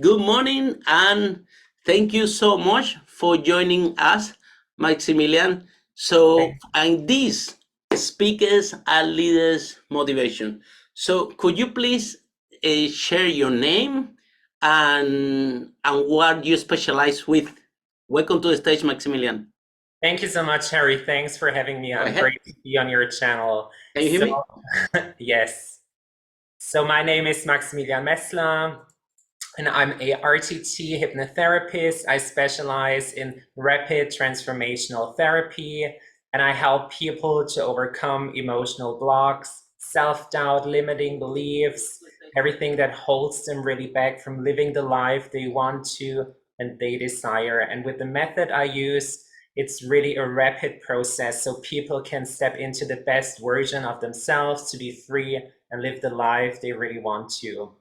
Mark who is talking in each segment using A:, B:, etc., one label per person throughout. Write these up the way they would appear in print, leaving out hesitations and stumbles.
A: Good morning, and thank you so much for joining us, Maximilian. So,
B: Thank
A: and these speakers are leaders motivation. So, could you please share your name and what you specialize with? Welcome to the stage, Maximilian.
B: thank you so much, Harry. Thanks for having me
A: Go
B: on.
A: ahead.
B: Great to be on your channel.
A: Can you hear
B: So,
A: me?
B: yes. So, my name is Maximilian Messler, and I'm a RTT hypnotherapist. I specialize in rapid transformational therapy, and I help people to overcome emotional blocks, self-doubt, limiting beliefs, everything that holds them really back from living the life they want to and they desire. And with the method I use, it's really a rapid process so people can step into the best version of themselves to be free and live the life they really want to.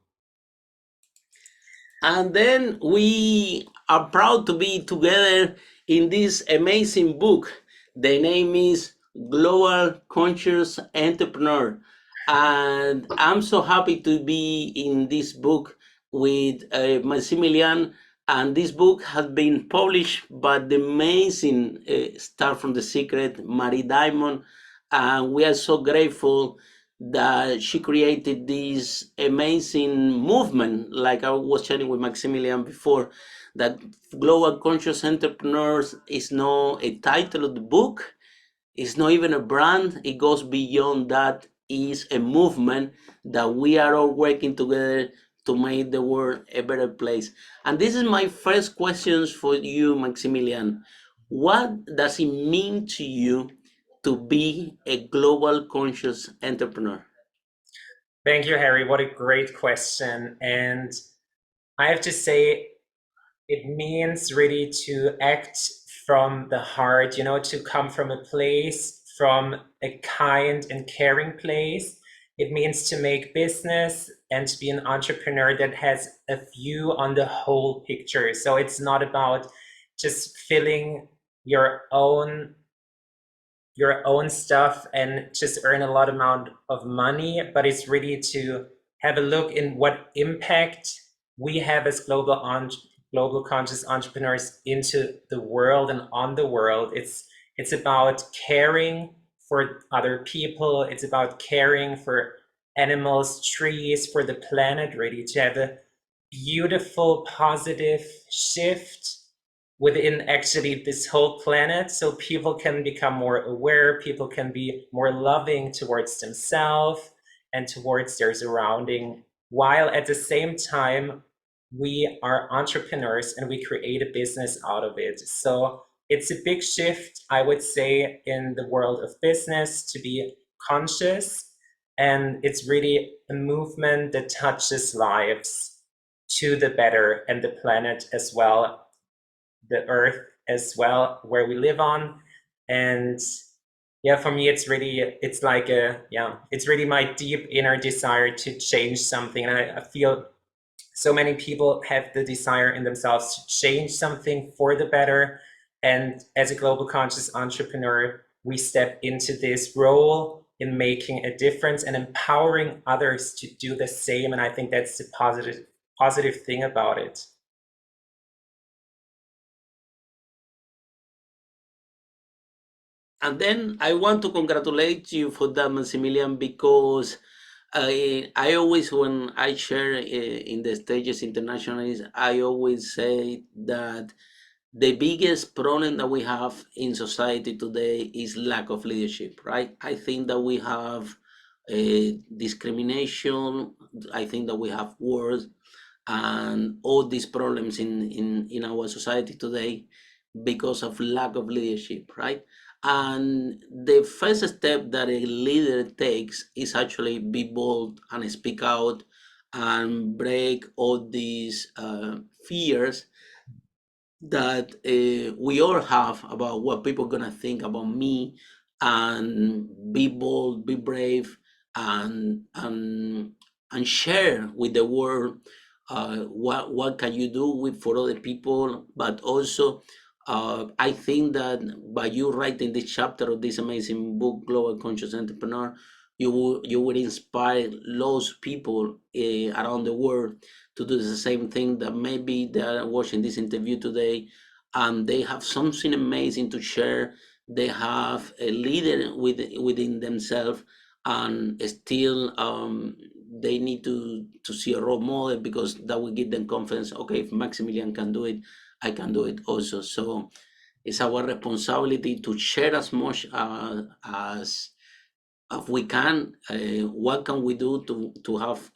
A: And then we are proud to be together in this amazing book. The name is Global Conscious Entrepreneur. And I'm so happy to be in this book with Maximilian. And this book has been published by the amazing Star from the Secret, Marie Diamond. And we are so grateful that she created this amazing movement, like I was sharing with Maximilian before, that Global Conscious Entrepreneurs is not a title of the book, it's not even a brand, it goes beyond that, is a movement that we are all working together to make the world a better place. And this is my first questions for you, Maximilian. What does it mean to you to be a global conscious entrepreneur?
B: Thank you, Harry. What a great question. And I have to say, it means really to act from the heart, to come from a place, from a kind and caring place. It means to make business and to be an entrepreneur that has a view on the whole picture. So it's not about just filling your own your own stuff and just earn a lot amount of money, but it's really to have a look in what impact we have as global conscious entrepreneurs into the world and on the world. It's about caring for other people. It's about caring for animals, trees, for the planet, really to have a beautiful, positive shift within actually this whole planet so people can become more aware, people can be more loving towards themselves and towards their surrounding, while at the same time we are entrepreneurs and we create a business out of it. So it's a big shift, I would say, in the world of business to be conscious, and it's really a movement that touches lives to the better and the planet as well, the earth as well, where we live on. And yeah, for me it's like it's really my deep inner desire to change something. And I feel so many people have the desire in themselves to change something for the better, and as a global conscious entrepreneur we step into this role in making a difference and empowering others to do the same. And I think that's the positive thing about it.
A: And then I want to congratulate you for that, Maximilian, because I always, when I share in the stages internationally, I always say that the biggest problem that we have in society today is lack of leadership, right? I think that we have discrimination. I think that we have wars and all these problems in our society today because of lack of leadership, right? And the first step that a leader takes is actually be bold and speak out and break all these fears that we all have about what people gonna think about me, and be bold, be brave, and share with the world what can you do with for other people. But also, I think that by you writing this chapter of this amazing book, Global Conscious Entrepreneur, you would inspire lots of people around the world to do the same thing, that maybe they are watching this interview today and they have something amazing to share. They have a leader within themselves, and still they need to see a role model, because that will give them confidence. Okay, if Maximilian can do it, I can do it also. So it's our responsibility to share as much as we can. What can we do to have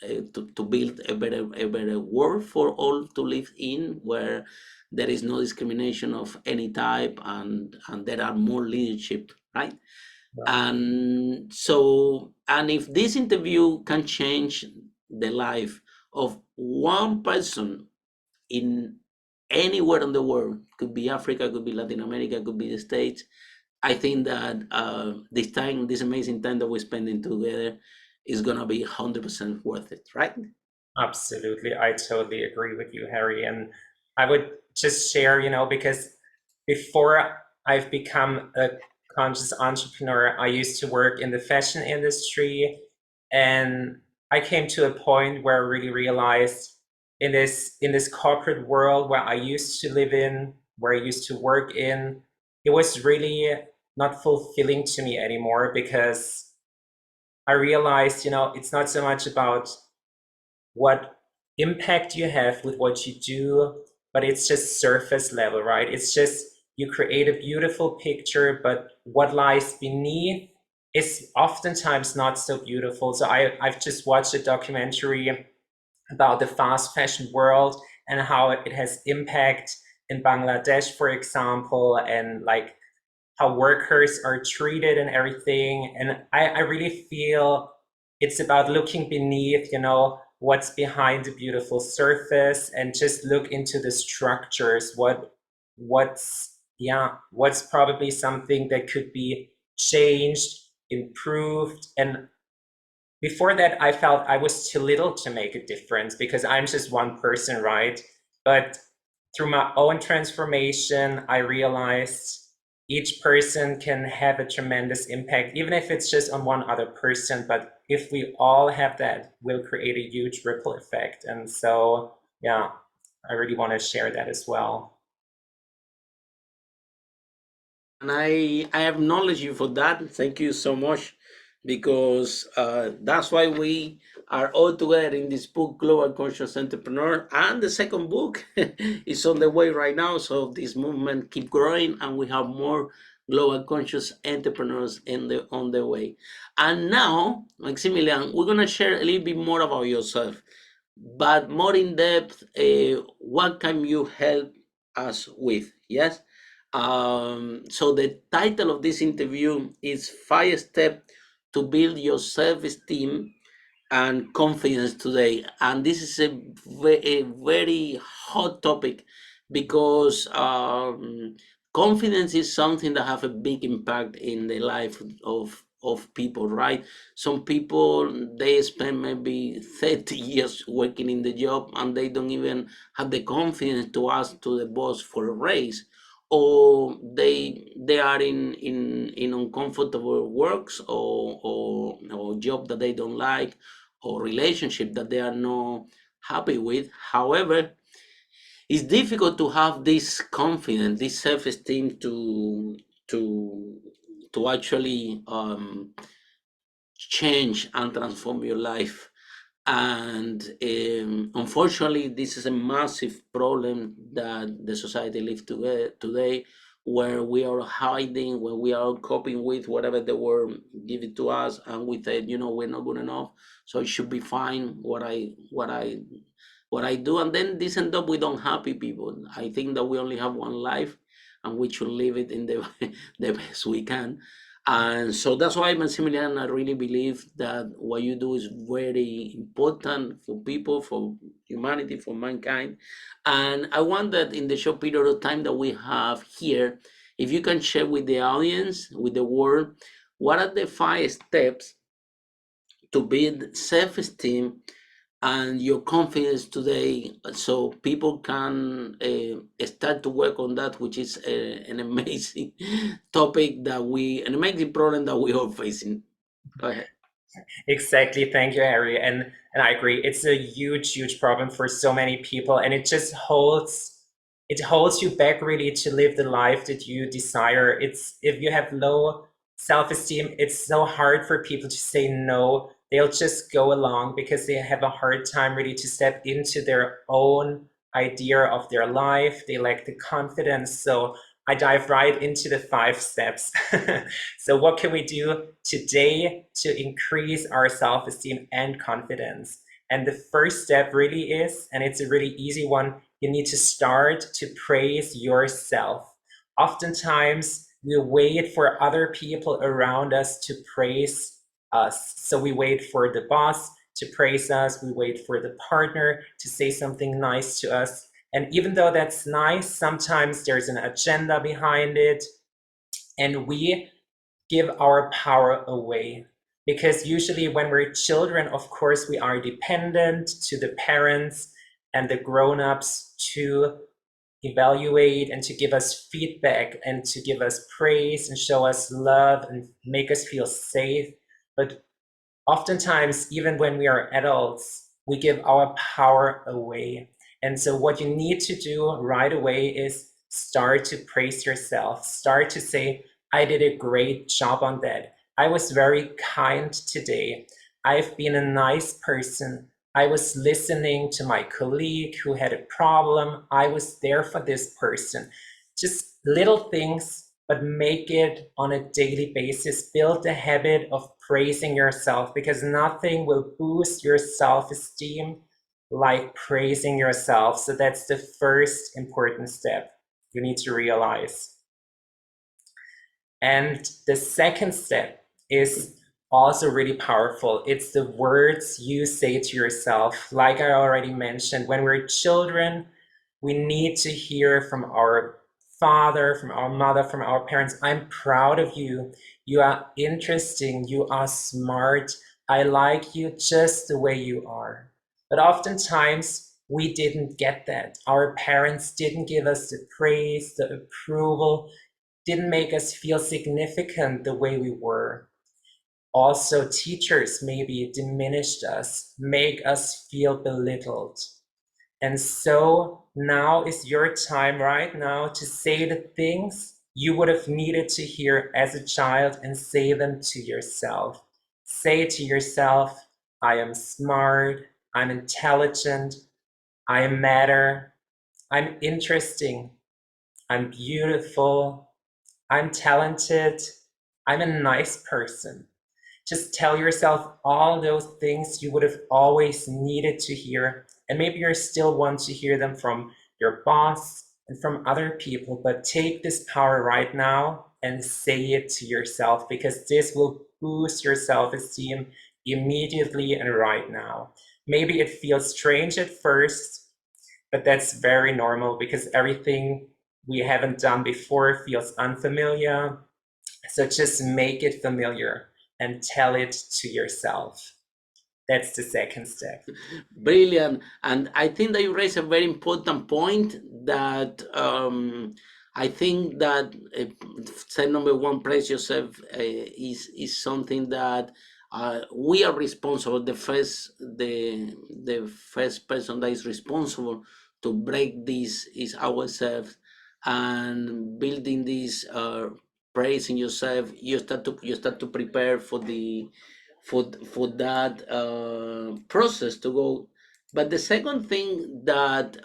A: to build a better world for all to live in, where there is no discrimination of any type, and there are more leadership, right?
B: Right.
A: And so, and if this interview can change the life of one person in anywhere in the world, could be Africa, could be Latin America, could be the States, I think that this time, this amazing time that we're spending together, is gonna be 100% worth it, right?
B: Absolutely. I totally agree with you, Harry. And I would just share, because before I've become a conscious entrepreneur, I used to work in the fashion industry. And I came to a point where I really realized in this corporate world where I used to live in, where I used to work in, it was really not fulfilling to me anymore, because I realized, it's not so much about what impact you have with what you do, but it's just surface level, right? It's just you create a beautiful picture, but what lies beneath is oftentimes not so beautiful. So I've just watched a documentary about the fast fashion world and how it has impact in Bangladesh, for example, and like how workers are treated and everything. And I really feel it's about looking beneath, what's behind the beautiful surface, and just look into the structures. What's probably something that could be changed, improved. And before that, I felt I was too little to make a difference because I'm just one person, right? But through my own transformation, I realized each person can have a tremendous impact, even if it's just on one other person. But if we all have that, we'll create a huge ripple effect. And so, yeah, I really want to share that as well.
A: And I acknowledge you for that. Thank you so much, because that's why we are all together in this book, Global Conscious Entrepreneur. And the second book is on the way right now. So this movement keep growing, and we have more global conscious entrepreneurs on the way. And now, Maximilian, we're gonna share a little bit more about yourself, but more in depth. What can you help us with? Yes. So the title of this interview is Five Steps to Build Your Self-Esteem and Confidence Today. And this is a very hot topic, because confidence is something that have a big impact in the life of people, right? Some people, they spend maybe 30 years working in the job, and they don't even have the confidence to ask to the boss for a raise, or they are in uncomfortable works, or job that they don't like, or relationship that they are not happy with. However, it's difficult to have this confidence, this self-esteem, to to actually change and transform your life. And unfortunately, this is a massive problem that the society lives together today, where we are hiding, where we are coping with whatever the world give it to us, and we say, we're not good enough, so it should be fine what I do. And then this end up with unhappy people. I think that we only have one life, and we should live it in the the best we can. And so that's why, Maximilian, I really believe that what you do is very important for people, for humanity, for mankind. And I want that in the short period of time that we have here, if you can share with the audience, with the world, what are the 5 steps to build self-esteem and your confidence today, so people can start to work on that, which is an amazing topic, an amazing problem that we are facing. Go ahead.
B: Exactly. Thank you, Harry. And I agree. It's a huge problem for so many people, and it holds you back really to live the life that you desire. It's if you have low self-esteem, it's so hard for people to say no. They'll just go along because they have a hard time really to step into their own idea of their life. They lack the confidence. So I dive right into the 5 steps. So, what can we do today to increase our self esteem and confidence? And the first step really is, and it's a really easy one, you need to start to praise yourself. Oftentimes, we wait for other people around us to praise us. So, we wait for the boss to praise us, we wait for the partner to say something nice to us. And even though that's nice, sometimes there's an agenda behind it, and we give our power away. Because usually, when we're children, of course, we are dependent to the parents and the grown ups to evaluate and to give us feedback and to give us praise and show us love and make us feel safe. But oftentimes, even when we are adults, we give our power away. And so, what you need to do right away is start to praise yourself, start to say, I did a great job on that. I was very kind today. I've been a nice person. I was listening to my colleague who had a problem. I was there for this person. Just little things, but make it on a daily basis. Build the habit of praising yourself, because nothing will boost your self esteem like praising yourself. So that's the first important step you need to realize. And the second step is also really powerful. It's the words you say to yourself. Like I already mentioned, when we're children, we need to hear from our father, from our mother, from our parents, I'm proud of you. You are interesting. You are smart. I like you just the way you are. But oftentimes, we didn't get that. Our parents didn't give us the praise, the approval, didn't make us feel significant the way we were. Also, teachers maybe diminished us, make us feel belittled. And so now is your time right now to say the things you would have needed to hear as a child and say them to yourself. Say to yourself, I am smart, I'm intelligent, I matter, I'm interesting, I'm beautiful, I'm talented, I'm a nice person. Just tell yourself all those things you would have always needed to hear. And maybe you still want to hear them from your boss and from other people, but take this power right now and say it to yourself, because this will boost your self esteem immediately and right now. Maybe it feels strange at first, but that's very normal because everything we haven't done before feels unfamiliar. So just make it familiar and tell it to yourself. That's the second step.
A: Brilliant. And I think that you raise a very important point that I think that step number one, praise yourself, is something that we are responsible. The first person that is responsible to break this is ourselves, and building this praising yourself, you start to prepare for that process to go. But the second thing that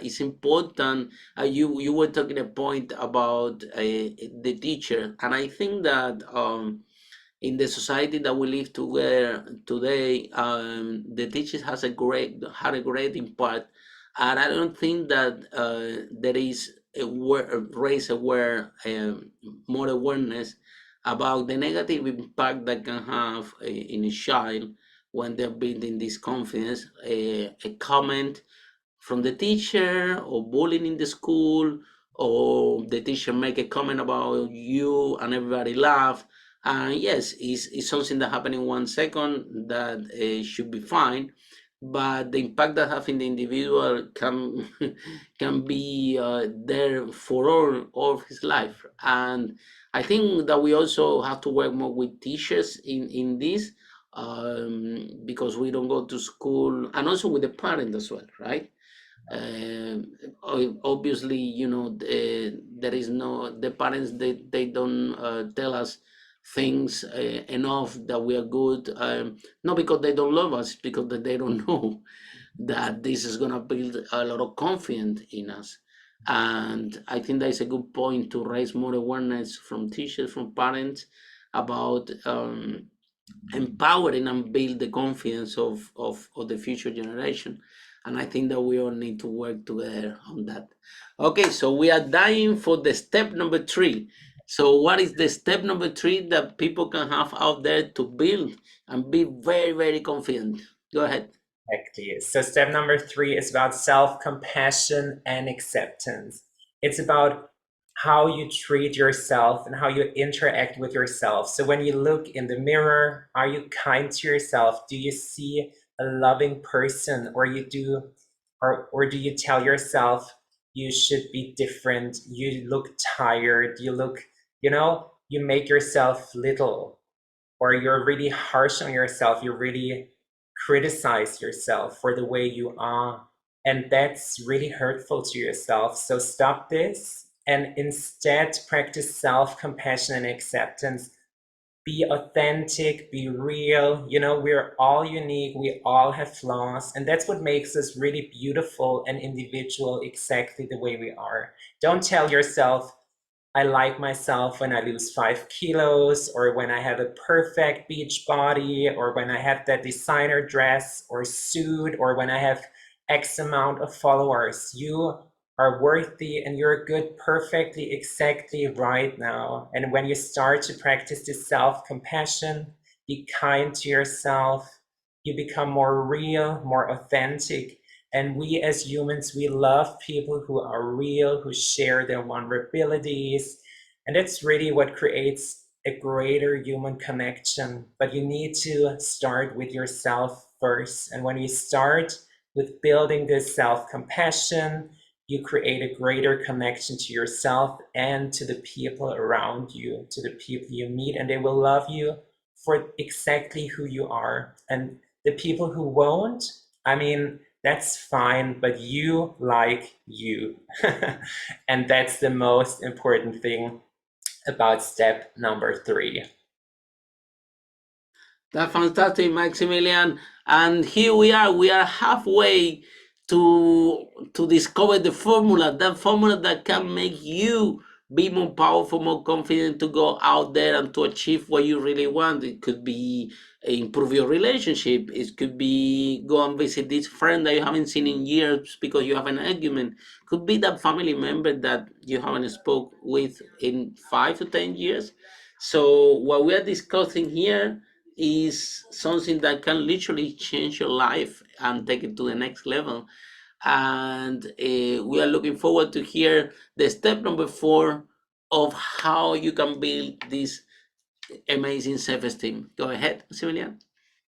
A: is important, you were talking a point about the teacher, and I think that in the society that we live together today, the teachers had a great impact, and I don't think that there is raise more awareness about the negative impact that can have in a child when they're building this confidence. A comment from the teacher, or bullying in the school, or the teacher make a comment about you and everybody laugh, and yes, it's something that happened in 1 second that should be fine. but the impact that have in the individual can can be there for all of his life. And I think that we also have to work more with teachers in this, because we don't go to school, and also with the parent as well, right? Obviously, there is no, the parents, they don't tell us things enough that we are good, not because they don't love us, because they don't know that this is going to build a lot of confidence in us. And I think that is a good point to raise more awareness from teachers, from parents, about empowering and build the confidence of the future generation. And I think that we all need to work together on that. Okay, so we are dying for the step number 3. So what is the step number 3 that people can have out there to build and be very, very confident? Go ahead.
B: Exactly. So step number 3 is about self-compassion and acceptance. It's about how you treat yourself and how you interact with yourself. So when you look in the mirror, are you kind to yourself? Do you see a loving person, or do you tell yourself you should be different? You look tired, you make yourself little, or you're really harsh on yourself, you really criticize yourself for the way you are. And that's really hurtful to yourself. So stop this and instead practice self compassion and acceptance. Be authentic, be real. We're all unique, we all have flaws, and that's what makes us really beautiful and individual exactly the way we are. Don't tell yourself, I like myself when I lose 5 kilos, or when I have a perfect beach body, or when I have that designer dress or suit, or when I have X amount of followers. You are worthy and you're good perfectly exactly right now. And when you start to practice this self-compassion, be kind to yourself, you become more real, more authentic. And we as humans, we love people who are real, who share their vulnerabilities. And that's really what creates a greater human connection. But you need to start with yourself first. And when you start with building this self compassion, you create a greater connection to yourself and to the people around you, to the people you meet, and they will love you for exactly who you are. And the people who won't, I mean, that's fine, but you like you. And that's the most important thing about step number 3.
A: That's fantastic, Maximilian. And here we are. We are halfway to discover the formula, that formula that can make you be more powerful, more confident to go out there and to achieve what you really want. It could be improve your relationship. It could be go and visit this friend that you haven't seen in years because you have an argument. Could be that family member that you haven't spoke with in 5 to 10 years. So what we are discussing here is something that can literally change your life and take it to the next level. And we are looking forward to hear the step number 4 of how you can build this amazing self-esteem. Go ahead, Maximilian.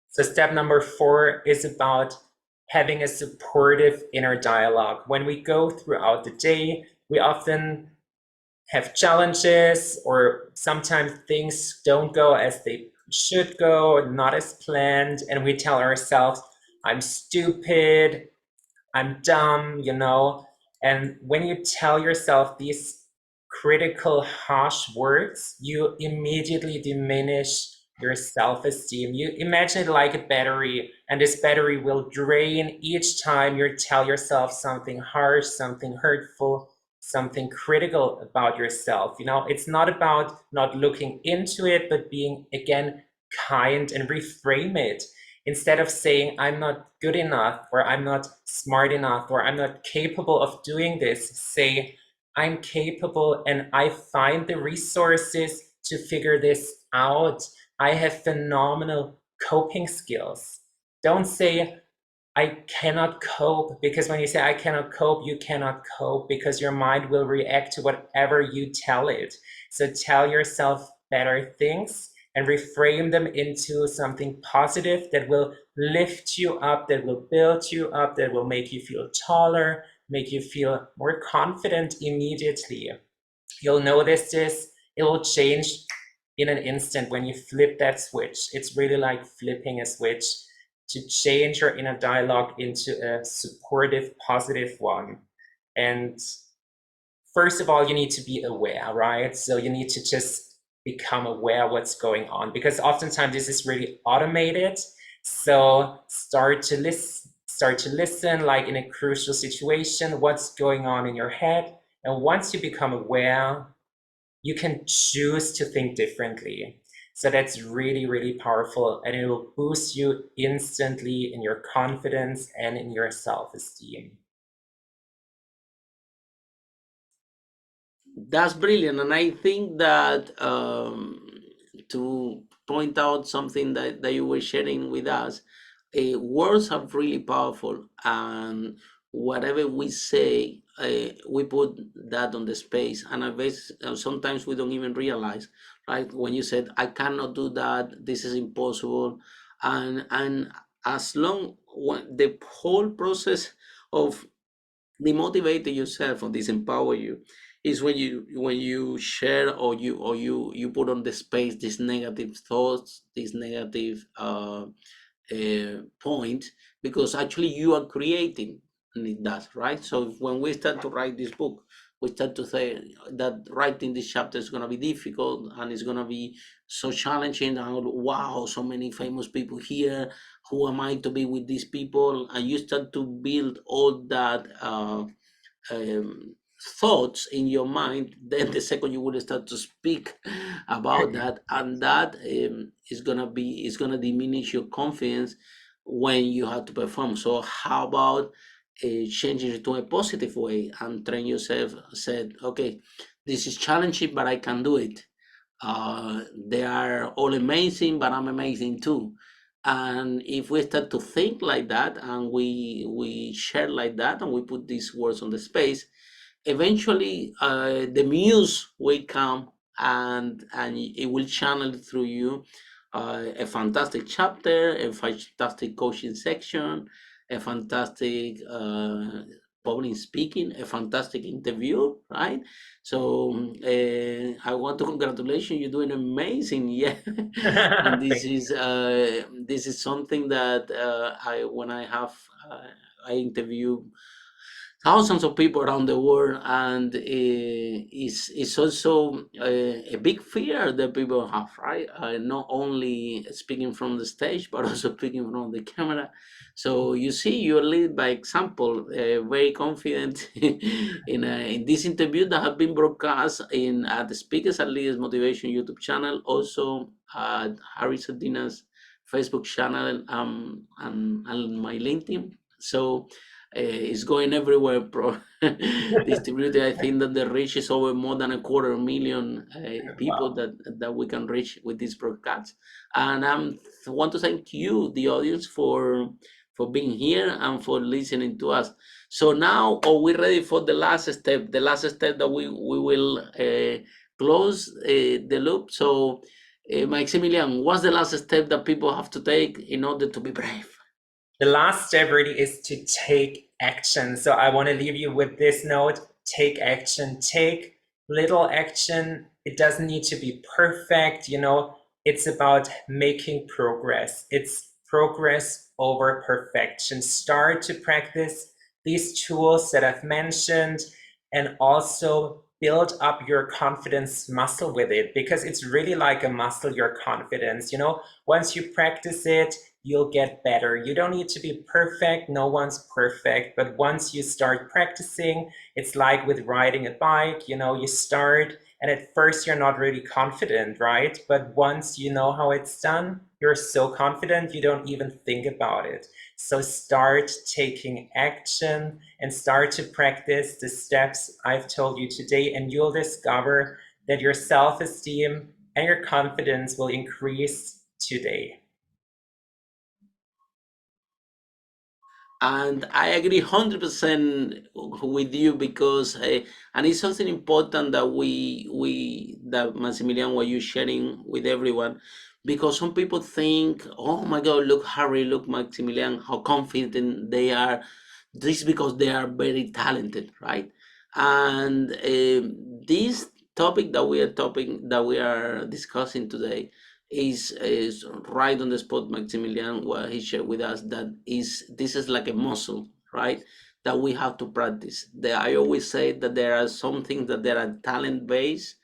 B: So step number 4 is about having a supportive inner dialogue. When we go throughout the day, we often have challenges, or sometimes things don't go as they should go, not as planned, and we tell ourselves, I'm stupid, I'm dumb. And when you tell yourself these critical, harsh words, you immediately diminish your self-esteem. You imagine it like a battery, and this battery will drain each time you tell yourself something harsh, something hurtful, something critical about yourself. It's not about not looking into it, but being, again, kind and reframe it. Instead of saying, I'm not good enough, or I'm not smart enough, or I'm not capable of doing this, say, I'm capable and I find the resources to figure this out. I have phenomenal coping skills. Don't say, I cannot cope, because when you say I cannot cope, you cannot cope, because your mind will react to whatever you tell it. So tell yourself better things, and reframe them into something positive that will lift you up, that will build you up, that will make you feel taller, make you feel more confident immediately. You'll notice this, it will change in an instant when you flip that switch. It's really like flipping a switch to change your inner dialogue into a supportive, positive one. And first of all, you need to be aware, right? So you need to just become aware what's going on, because oftentimes this is really automated. So start to listen, like in a crucial situation, what's going on in your head. And once you become aware, you can choose to think differently. So that's really, really powerful, and it will boost you instantly in your confidence and in your self-esteem.
A: That's brilliant, and I think that to point out something that you were sharing with us, words are really powerful, and whatever we say, we put that on the space, and I guess sometimes we don't even realize, right? When you said, "I cannot do that. This is impossible," and as long when the whole process of demotivate yourself or disempower you is when you share or you put on the space these negative thoughts, these negative point, because actually you are creating that, right? So when we start to write this book, we start to say that writing this chapter is going to be difficult and it's going to be so challenging, and wow, so many famous people here, who am I to be with these people? And you start to build all that um, thoughts in your mind. Then the second you will start to speak about that, and that is gonna diminish your confidence when you have to perform. So how about changing it to a positive way and train yourself? Said, okay, this is challenging, but I can do it. They are all amazing, but I'm amazing too. And if we start to think like that, and we share like that, and we put these words on the space, eventually the muse will come, and it will channel through you a fantastic chapter, a fantastic coaching section, a fantastic public speaking, a fantastic interview, right? So I want to congratulate you. You're doing amazing, yeah. And
B: Thank
A: this is something that I when I have I interview thousands of people around the world, and it's also a big fear that people have, right? Not only speaking from the stage, but also speaking from the camera. So you see, you lead by example, very confident in this interview that have been broadcast in at the Speakers and Leaders Motivation YouTube channel, also at Harry Sardinas Facebook channel, and my LinkedIn. So it's going everywhere, pro distributed. I think that the reach is over more than a quarter million people
B: Wow.
A: that we can reach with this broadcast. And I want to thank you, the audience, for being here and for listening to us. So now, are we ready for the last step? The last step that we will close the loop. So, Maximilian, what's the last step that people have to take in order to be brave?
B: The last step really is to take action. So I want to leave you with this note: take action, take little action. It doesn't need to be perfect, it's about making progress. It's progress over perfection. Start to practice these tools that I've mentioned, and also build up your confidence muscle with it, because it's really like a muscle, your confidence. Once you practice it, you'll get better. You don't need to be perfect. No one's perfect. But once you start practicing, it's like with riding a bike, you start, and at first you're not really confident, right? But once you know how it's done, you're so confident you don't even think about it. So start taking action and start to practice the steps I've told you today, and you'll discover that your self-esteem and your confidence will increase today.
A: And I agree 100% with you because, and it's something important that that Maximilian, what you're sharing with everyone, because some people think, oh my God, look Harry, look Maximilian, how confident they are. This because they are very talented, right? And this topic that we are discussing today is right on the spot. Maximilian, what he shared with us, that is this is like a muscle, right? That we have to practice. I always say that there are some things that there are talent based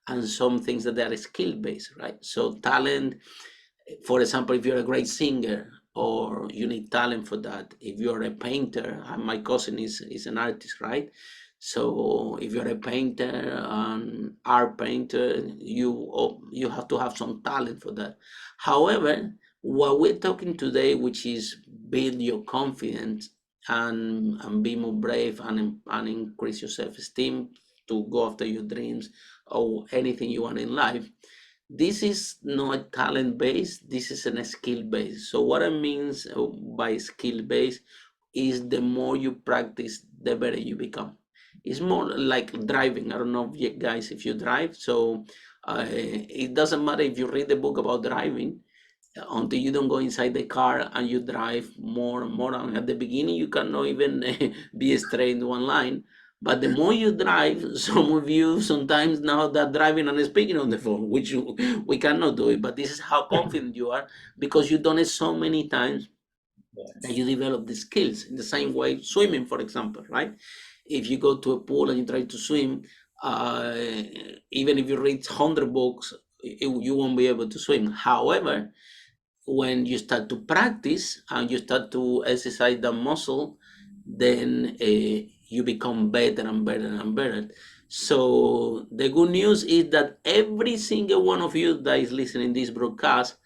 A: and some things that they are skill based, right? So talent, for example, if you're a great singer or you need talent for that. If you're a painter, my cousin is an artist, right? So if you're a painter, art painter, you have to have some talent for that. However, what we're talking today, which is build your confidence and be more brave and increase your self-esteem to go after your dreams or anything you want in life, this is not talent based, this is a skill based. So what I means by skill based is the more you practice, the better you become. It's more like driving. I don't know if you guys, if you drive. So it doesn't matter if you read the book about driving until you don't go inside the car and you drive more and more. And at the beginning, you cannot even be straight in one line. But the more you drive, some of you sometimes now that driving and speaking on the phone, which we cannot do it. But this is how confident you are because you've done it so many times that
B: Yes.
A: you develop the skills. In the same way, swimming, for example, right? If you go to a pool and you try to swim, uh, even if you read 100 books, you won't be able to swim. However, when you start to practice and you start to exercise the muscle, then you become better and better and better. So the good news is that every single one of you that is listening this broadcast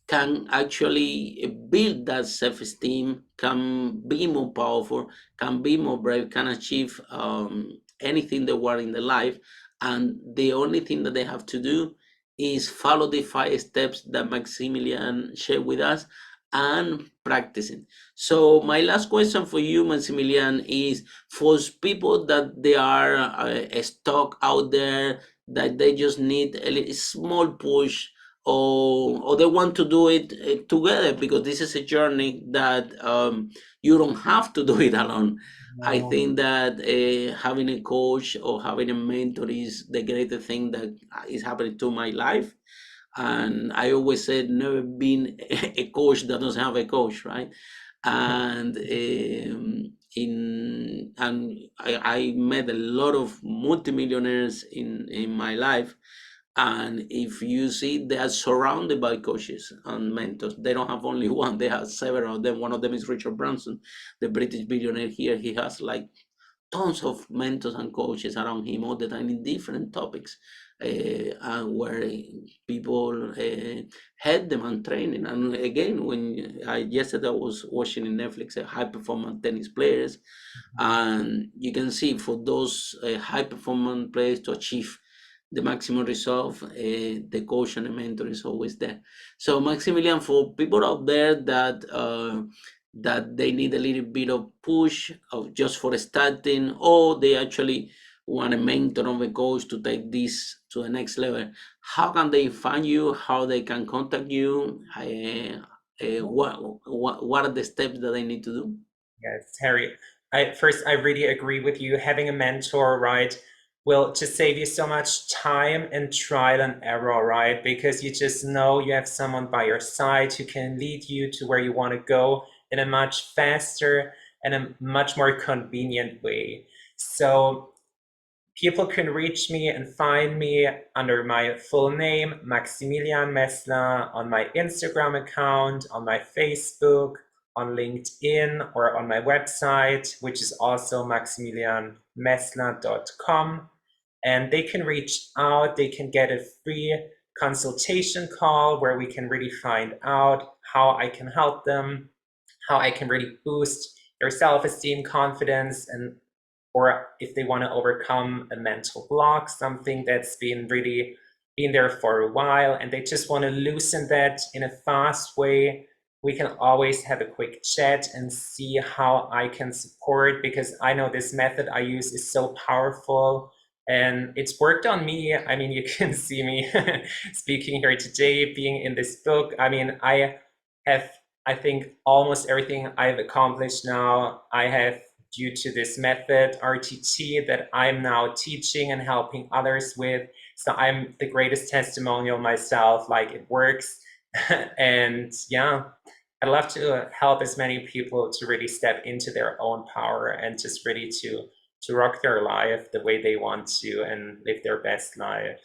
A: can actually build that self-esteem, can be more powerful, can be more brave, can achieve anything they want in their life. And the only thing that they have to do is follow the 5 steps that Maximilian shared with us and practicing. So my last question for you, Maximilian, is for people that they are stuck out there, that they just need a small push, or they want to do it together, because this is a journey that you don't have to do it alone. I
B: No.
A: think that having a coach or having a mentor is the greatest thing that is happening to my life. And I always said, never been a coach that doesn't have a coach, right? And I met a lot of multimillionaires in my life, and if you see, they are surrounded by coaches and mentors. They don't have only one, they have several of them. One of them is Richard Branson, the British billionaire here. He has like tons of mentors and coaches around him all the time in different topics, and where people help them and training. And again, when I yesterday I was watching in Netflix high performance tennis players, and you can see for those high performance players to achieve the maximum result, the coach and the mentor is always there. So Maximilian, for people out there that they need a little bit of push of just for starting, or they actually want a mentor of a coach to take this to the next level, how can they find you? How they can contact you? What are the steps that they need to do?
B: Yes, Harry. I really agree with you. Having a mentor, right, will just save you so much time and trial and error, right? Because you just know you have someone by your side who can lead you to where you want to go in a much faster and a much more convenient way. So people can reach me and find me under my full name, Maximilian Messler, on my Instagram account, on my Facebook, on LinkedIn, or on my website, which is also maximilianmessler.com. And they can reach out, they can get a free consultation call where we can really find out how I can help them, how I can really boost their self-esteem, confidence, and or if they want to overcome a mental block, something that's been there for a while, and they just want to loosen that in a fast way we can always have a quick chat and see how I can support, because I know this method I use is so powerful and it's worked on me. I mean, you can see me speaking here today, being in this book. I mean, I have, I think, almost everything I've accomplished now, I have due to this method, RTT, that I'm now teaching and helping others with. So I'm the greatest testimonial myself, like it works. And yeah, I'd love to help as many people to really step into their own power and just really to rock their life the way they want to and live their best life.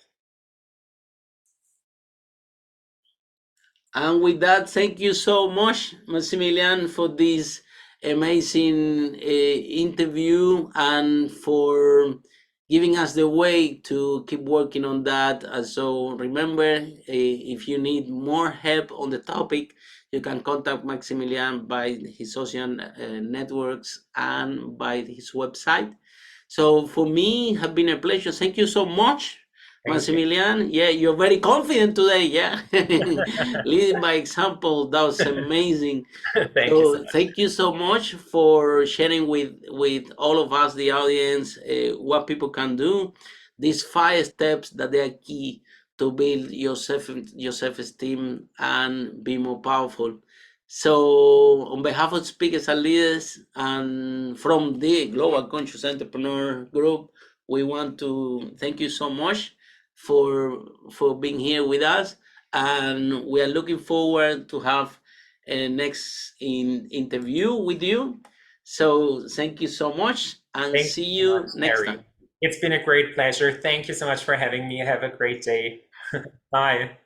A: And with that, thank you so much, Maximilian, for this amazing interview and for giving us the way to keep working on that. So remember, if you need more help on the topic, you can contact Maximilian by his social networks and by his website. So for me, it has been a pleasure. Thank you so much,
B: Thank you.
A: Maximilian. Yeah, you're very confident today. Yeah, leading by example. That was amazing.
B: Thank you so
A: So
B: much.
A: thank you so much for sharing with all of us, the audience, what people can do. These 5 steps that they are key to build your self esteem and be more powerful. So, on behalf of speakers and leaders, and from the Global Conscious Entrepreneur Group, we want to thank you so much for being here with us, and we are looking forward to have a next interview with you. So, thank you so much, and
B: Thank
A: see
B: you so much,
A: you next
B: Harry.
A: time.
B: It's been a great pleasure. Thank you so much for having me. Have a great day. Bye.